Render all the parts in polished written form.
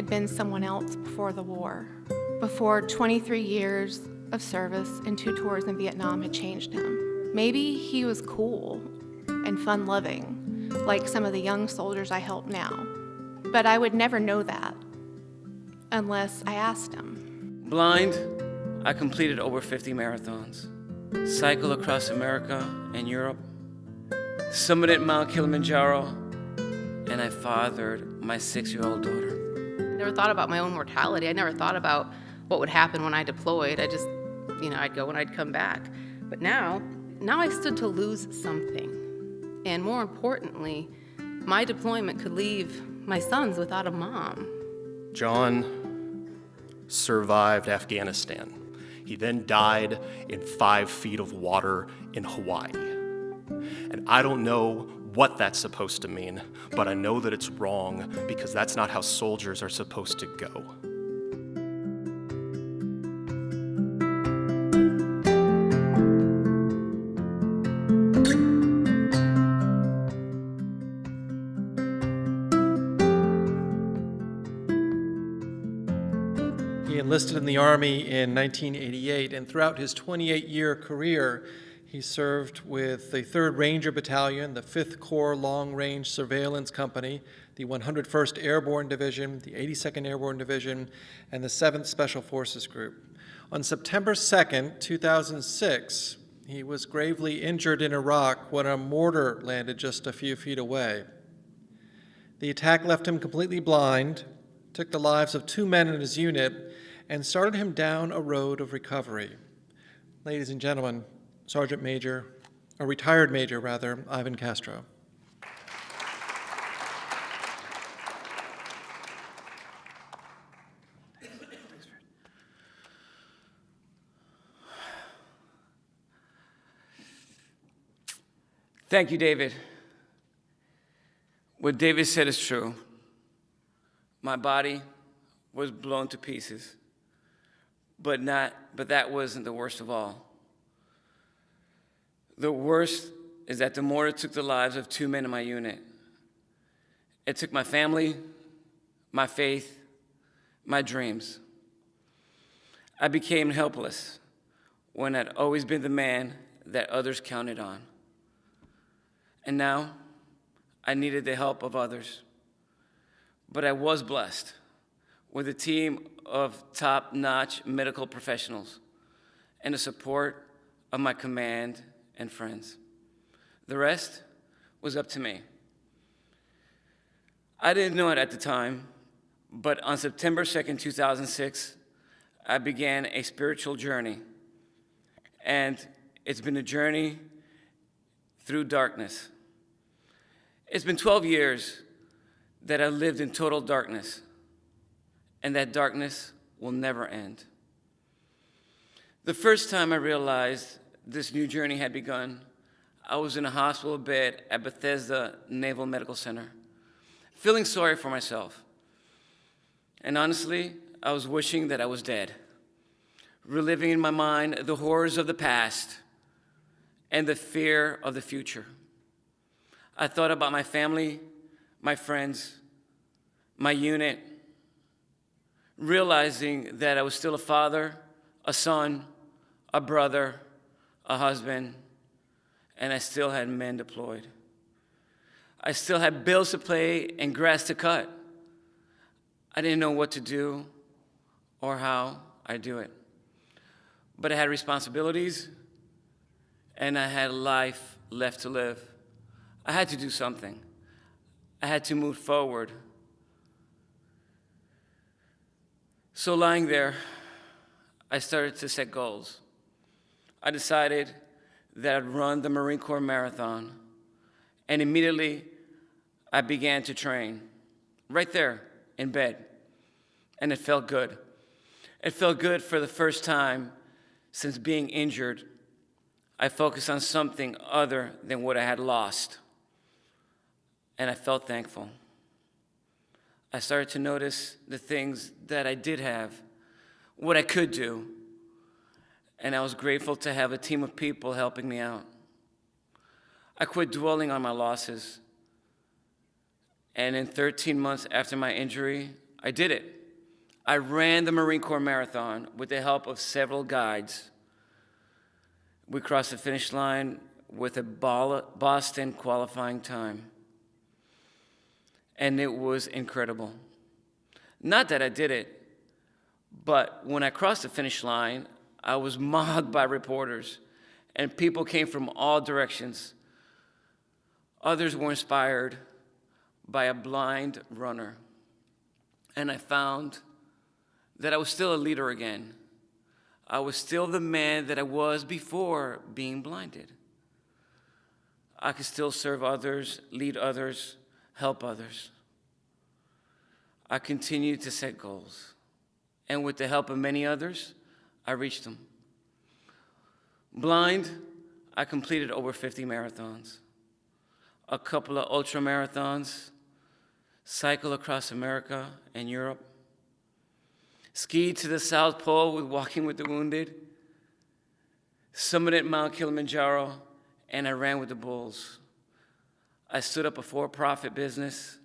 had been someone else before the war, before 23 years of service and 2 tours in Vietnam had changed him. Maybe he was cool and fun-loving, like some of the young soldiers I help now. But I would never know that unless I asked him. Blind, I completed over 50 marathons, cycled across America and Europe, summited Mount Kilimanjaro, and I fathered my 6-year-old daughter. I never thought about my own mortality. I never thought about what would happen when I deployed. I just, I'd go and I'd come back. But now I stood to lose something. And more importantly, my deployment could leave my sons without a mom. John survived Afghanistan. He then died in 5 feet of water in Hawaii. And I don't know what that's supposed to mean, but I know that it's wrong because that's not how soldiers are supposed to go. He enlisted in the Army in 1988, and throughout his 28-year career, he served with the 3rd Ranger Battalion, the 5th Corps Long Range Surveillance Company, the 101st Airborne Division, the 82nd Airborne Division, and the 7th Special Forces Group. On September 2nd, 2006, he was gravely injured in Iraq when a mortar landed just a few feet away. The attack left him completely blind, took the lives of 2 men in his unit, and started him down a road of recovery. Ladies and gentlemen, retired Major, Ivan Castro. Thank you, David. What David said is true. My body was blown to pieces, but that wasn't the worst of all. The worst is that the mortar took the lives of 2 men in my unit. It took my family, my faith, my dreams. I became helpless when I'd always been the man that others counted on. And now I needed the help of others. But I was blessed with a team of top-notch medical professionals and the support of my command and friends. The rest was up to me. I didn't know it at the time, but on September 2nd, 2006, I began a spiritual journey. And it's been a journey through darkness. It's been 12 years that I lived in total darkness, and that darkness will never end. The first time I realized this new journey had begun, I was in a hospital bed at Bethesda Naval Medical Center, feeling sorry for myself. And honestly, I was wishing that I was dead, reliving in my mind the horrors of the past and the fear of the future. I thought about my family, my friends, my unit, realizing that I was still a father, a son, a brother, a husband, and I still had men deployed. I still had bills to pay and grass to cut. I didn't know what to do or how I'd do it. But I had responsibilities, and I had life left to live. I had to do something. I had to move forward. So lying there, I started to set goals. I decided that I'd run the Marine Corps Marathon, and immediately I began to train, right there in bed, and it felt good. It felt good for the first time since being injured. I focused on something other than what I had lost, and I felt thankful. I started to notice the things that I did have, what I could do, and I was grateful to have a team of people helping me out. I quit dwelling on my losses, and in 13 months after my injury, I did it. I ran the Marine Corps Marathon with the help of several guides. We crossed the finish line with a Boston qualifying time. And it was incredible. Not that I did it, but when I crossed the finish line, I was mobbed by reporters, and people came from all directions. Others were inspired by a blind runner. And I found that I was still a leader again. I was still the man that I was before being blinded. I could still serve others, lead others, help others. I continued to set goals. And with the help of many others, I reached them. Blind, I completed over 50 marathons, a couple of ultra marathons, cycled across America and Europe, skied to the South Pole with Walking with the Wounded, summited Mount Kilimanjaro, and I ran with the bulls. I stood up a for-profit business,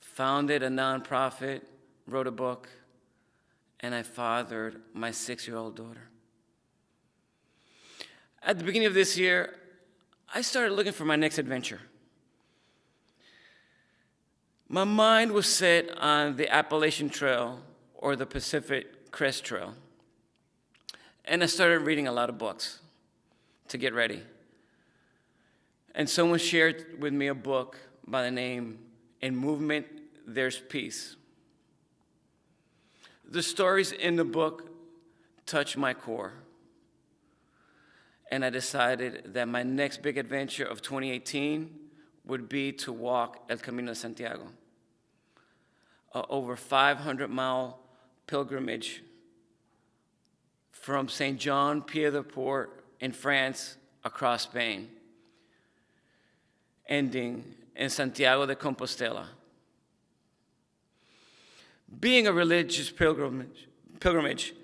founded a nonprofit, wrote a book, and I fathered my 6-year-old daughter. At the beginning of this year, I started looking for my next adventure. My mind was set on the Appalachian Trail or the Pacific Crest Trail. And I started reading a lot of books to get ready. And someone shared with me a book by the name In Movement, There's Peace. The stories in the book touched my core. And I decided that my next big adventure of 2018 would be to walk El Camino de Santiago, an over 500-mile pilgrimage from St. Jean Pied de Port in France across Spain, ending in Santiago de Compostela. Being a religious pilgrimage,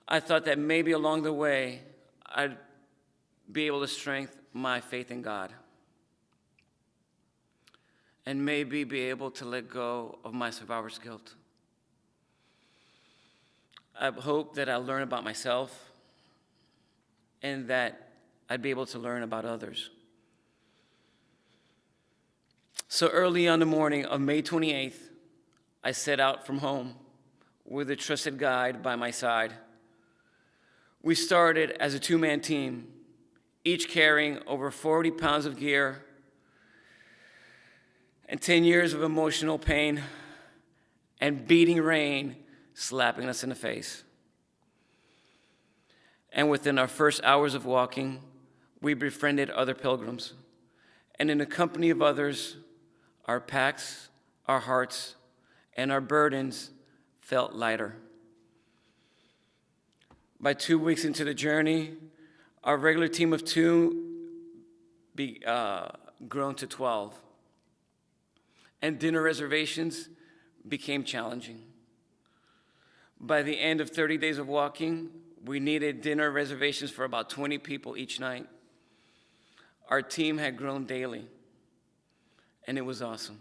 I thought that maybe along the way I'd be able to strengthen my faith in God and maybe be able to let go of my survivor's guilt. I hope that I'll learn about myself and that I'd be able to learn about others. So early on the morning of May 28th, I set out from home with a trusted guide by my side. We started as a two-man team, each carrying over 40 pounds of gear and 10 years of emotional pain and beating rain slapping us in the face. And within our first hours of walking, we befriended other pilgrims. And in the company of others, our packs, our hearts, and our burdens felt lighter. By 2 weeks into the journey, our regular team of 2 grown to 12. And dinner reservations became challenging. By the end of 30 days of walking, we needed dinner reservations for about 20 people each night. Our team had grown daily, and it was awesome.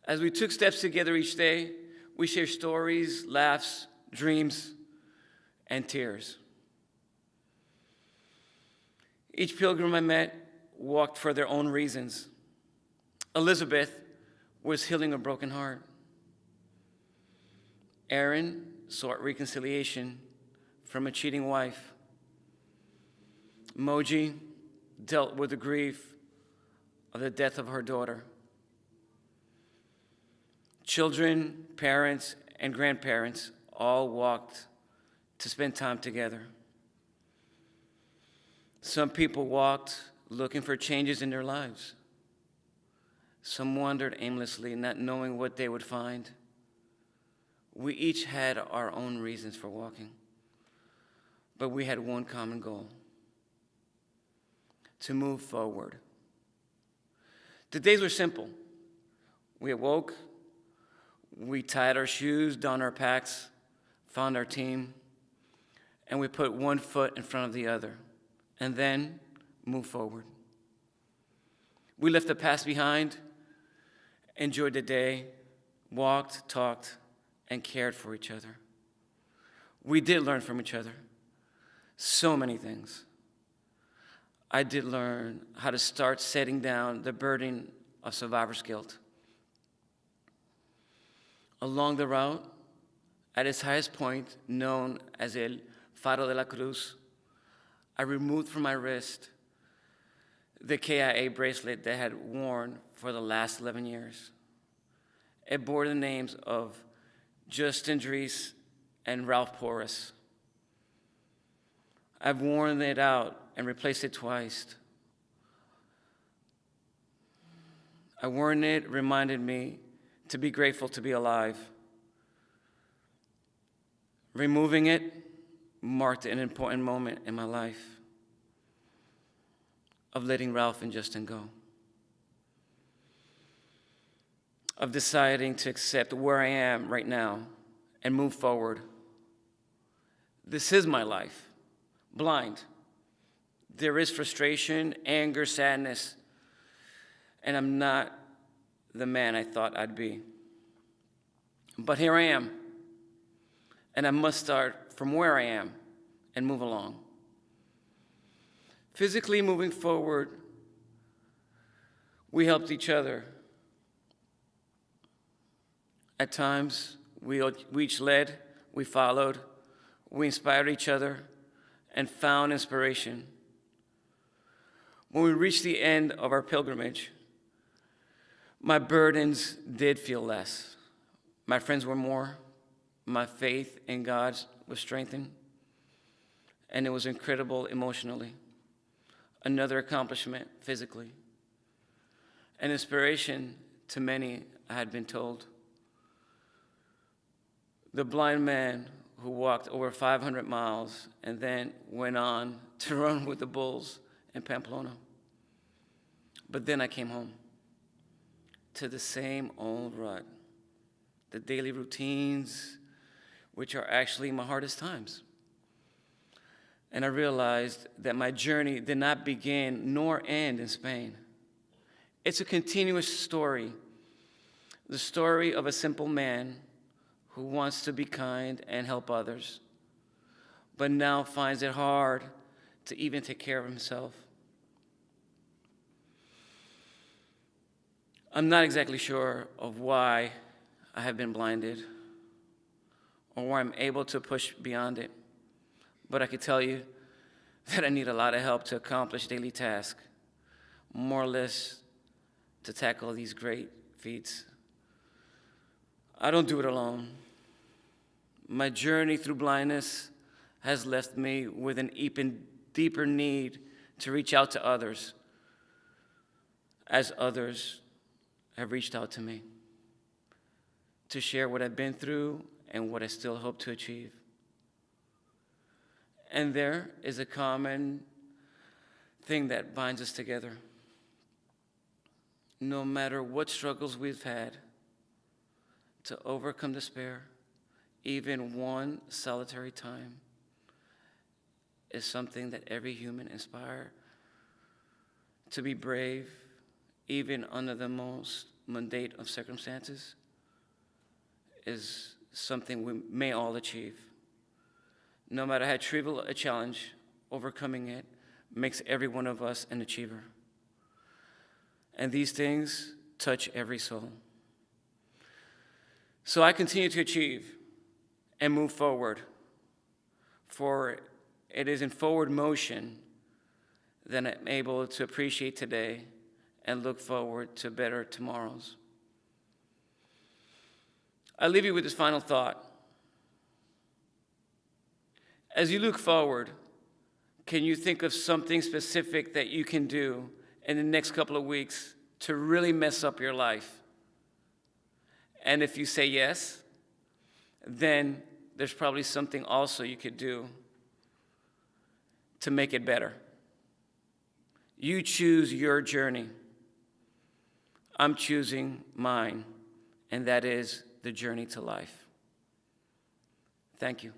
As we took steps together each day, we shared stories, laughs, dreams, and tears. Each pilgrim I met walked for their own reasons. Elizabeth was healing a broken heart. Aaron sought reconciliation from a cheating wife. Moji dealt with the grief of the death of her daughter. Children, parents, and grandparents all walked to spend time together. Some people walked looking for changes in their lives. Some wandered aimlessly, not knowing what they would find. We each had our own reasons for walking, but we had one common goal: to move forward. The days were simple. We awoke, we tied our shoes, donned our packs, found our team, and we put one foot in front of the other, and then moved forward. We left the past behind, enjoyed the day, walked, talked, and cared for each other. We did learn from each other so many things. I did learn how to start setting down the burden of survivor's guilt. Along the route, at its highest point, known as El Faro de la Cruz, I removed from my wrist the KIA bracelet that I had worn for the last 11 years. It bore the names of Justin Dries and Ralph Porras. I've worn it out and replaced it twice. I worn it reminded me to be grateful to be alive. Removing it marked an important moment in my life of letting Ralph and Justin go, of deciding to accept where I am right now and move forward. This is my life, blind. There is frustration, anger, sadness, and I'm not the man I thought I'd be. But here I am, and I must start from where I am and move along. Physically moving forward, we helped each other. At times, we each led, we followed, we inspired each other, and found inspiration. When we reached the end of our pilgrimage, my burdens did feel less. My friends were more. My faith in God was strengthened. And it was incredible emotionally. Another accomplishment physically. An inspiration to many, I had been told. The blind man who walked over 500 miles and then went on to run with the bulls in Pamplona. But then I came home to the same old rut, the daily routines, which are actually my hardest times. And I realized that my journey did not begin nor end in Spain. It's a continuous story, the story of a simple man who wants to be kind and help others, but now finds it hard to even take care of himself. I'm not exactly sure of why I have been blinded or why I'm able to push beyond it, but I can tell you that I need a lot of help to accomplish daily tasks, more or less to tackle these great feats. I don't do it alone. My journey through blindness has left me with an even deeper need to reach out to others, as others have reached out to me, to share what I've been through and what I still hope to achieve. And there is a common thing that binds us together. No matter what struggles we've had to overcome despair, even one solitary time is something that every human inspires to be brave, even under the most mundane of circumstances, is something we may all achieve. No matter how trivial a challenge, overcoming it makes every one of us an achiever. And these things touch every soul. So I continue to achieve and move forward, for it is in forward motion that I'm able to appreciate today and look forward to better tomorrows. I leave you with this final thought. As you look forward, can you think of something specific that you can do in the next couple of weeks to really mess up your life? And if you say yes, then there's probably something also you could do to make it better. You choose your journey. I'm choosing mine, and that is the journey to life. Thank you.